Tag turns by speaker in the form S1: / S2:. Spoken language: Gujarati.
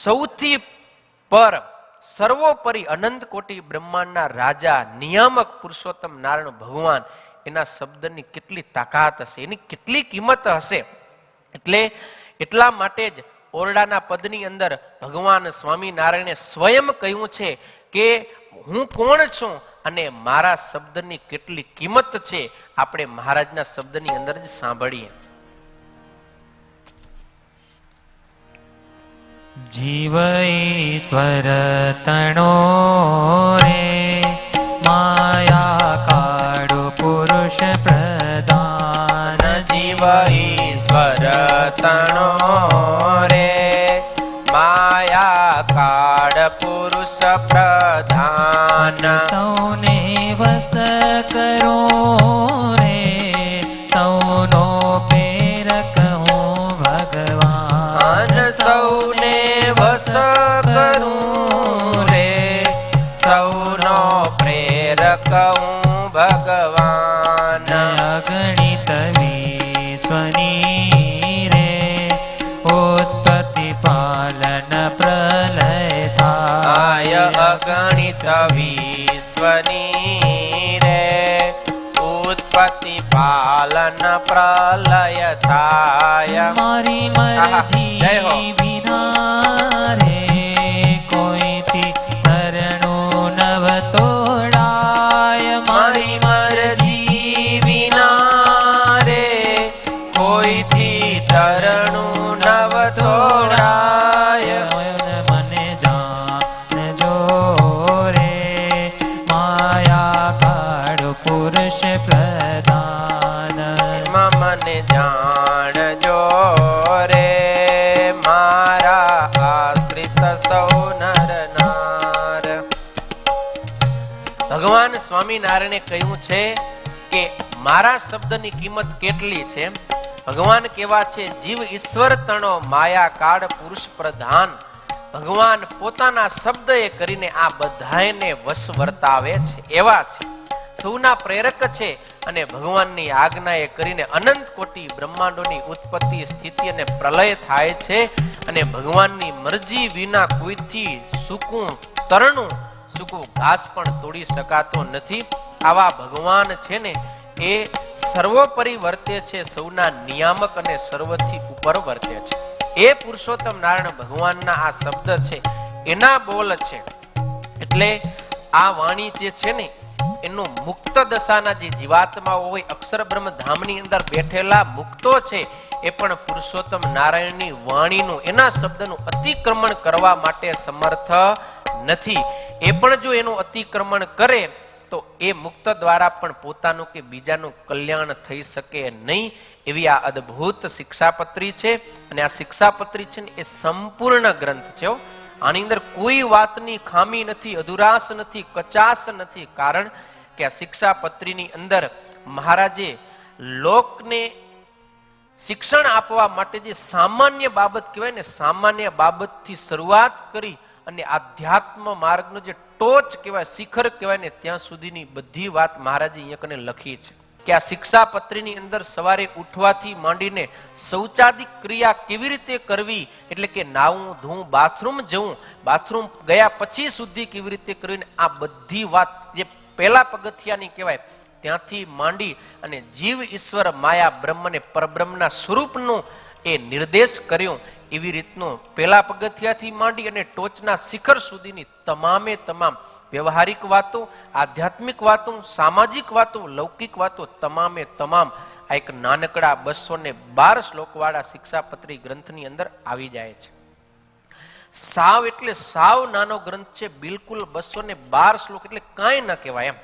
S1: સૌથી પર સર્વોપરી અનંત કોટી બ્રહ્માંડના રાજા નિયામક પુરુષોત્તમ નારાયણ ભગવાન, એના શબ્દની કેટલી તાકાત હશે, એની કેટલી કિંમત હશે. એટલે એટલા માટે જ ઓરડાના પદની અંદર ભગવાન સ્વામિનારાયણે સ્વયં કહ્યું છે કે હું કોણ છું અને મારા શબ્દની કેટલી કિંમત છે. આપણે મહારાજના શબ્દની અંદર જ સાંભળીએ.
S2: જીવ ઈશ્વર તણો રે માયા કાળુ પુરુષ પ્રધાન.
S1: જીવ ઈશ્વર તણો રે માયા કાળ પુરુષ પ્રધાન.
S2: સૌને વસ કરો રે સૌનો પ્રેરક હું ભગવાન.
S1: સૌને વસ કરું રે સૌનો પ્રેરક હું ભગવાન.
S2: અગણિત વિશ્વની રે ઉત્પત્તિ પાલન પ્રલય થાય.
S1: અગણિત વિશ્વની રે ઉત્પત્તિ પાલન પ્રલય થાય.
S2: મારી મરજી વિના રે કોઈથી ધરણું નવ તોડાય.
S1: મારી મરજી વિના રે કોઈથી તરણું નવ તોડાય.
S2: મને જાણજો રે માયા કાળ પુરુષ પ્રધાન.
S1: મને જાણજો રે મારા આશ્રિત સૌ નર નાર. ભગવાન સ્વામિનારાયણે કહ્યું છે કે મારા શબ્દની કિંમત કેટલી છે. ભગવાન કેવા છે? જીવ ઈશ્વર તણો માયા કાળ પુરુષ પ્રધાન. ભગવાન પોતાના શબ્દ એ કરીને આ બધાને વશ વર્તાવે છે એવા છે. સૌના પ્રેરક છે અને ભગવાનની આજ્ઞાએ કરીને અનંત કોટી બ્રહ્માંડોની ઉત્પત્તિ સ્થિતિ અને પ્રલય થાય છે. અને ભગવાનની મરજી વિના કોઈથી સૂકું તરણું સૂકું ઘાસ પણ તોડી શકાતો નથી. આવા ભગવાન છે ને એ સર્વોપરી વર્તે છે, સૌના નિયામક અને સર્વથી ઉપર વર્તે છે. એ પુરુષોત્તમ નારાયણ ભગવાનના આ શબ્દ છે, એના બોલ છે. એટલે આ વાણી જે છે ને એનું મુક્ત દશાના જે જીવાત્માઓ હોય, અક્ષર બ્રહ્મ ધામની અંદર બેઠેલા મુક્તો છે, એ પણ પુરુષોત્તમ નારાયણની વાણીનું, એના શબ્દનું અતિક્રમણ કરવા માટે સમર્થ નથી. એ પણ જો એનું અતિક્રમણ કરે તો એ મુક્ત દ્વારા પણ પોતાનું કે બીજાનું કલ્યાણ થઈ શકે નહીં. એવી આ અદ્ભુત શિક્ષાપત્રી છે. અને આ શિક્ષાપત્રી છે ને એ સંપૂર્ણ ગ્રંથ છે. આની અંદર કોઈ વાતની ખામી નથી, અધુરાશ નથી, કચાશ નથી. કારણ કે આ શિક્ષાપત્રીની અંદર મહારાજે લોકને શિક્ષણ આપવા માટે જે સામાન્ય બાબત કહેવાય ને, સામાન્ય બાબતથી શરૂઆત કરી અને આધ્યાત્મ માર્ગનો જે ટોચ કહેવાય, શિખર કહેવાય ને, ત્યાં સુધીની બધી વાત મહારાજે અહીંયા કને લખી છે. કે આ શિક્ષાપત્રીની અંદર સવારે ઉઠવાથી માંડીને શૌચાદિક ક્રિયા કેવી રીતે કરવી, એટલે કે નાવું ધોવું, બાથરૂમ જવું, બાથરૂમ ગયા પછી સુધી કેવી રીતે કરવી, આ બધી વાત જે પહેલા પગથિયાની કહેવાય ત્યાંથી માંડી અને જીવ ઈશ્વર માયા બ્રહ્મને પરબ્રહ્મના સ્વરૂપનું એ નિર્દેશ કર્યો. એવી રીતનું પહેલા પગથિયાથી માંડી અને ટોચના શિખર સુધીની તમામે તમામ વ્યવહારિક વાતો, આધ્યાત્મિક વાતો, સામાજિક વાતો, લૌકિક વાતો, તમામે તમામ આ એક નાનકડા 212 શ્લોકવાળા શિક્ષાપત્રી ગ્રંથની અંદર આવી જાય છે. સાવ એટલે સાવ નાનો ગ્રંથ છે, બિલકુલ 212 શ્લોક એટલે કાંઈ ન કહેવાય એમ.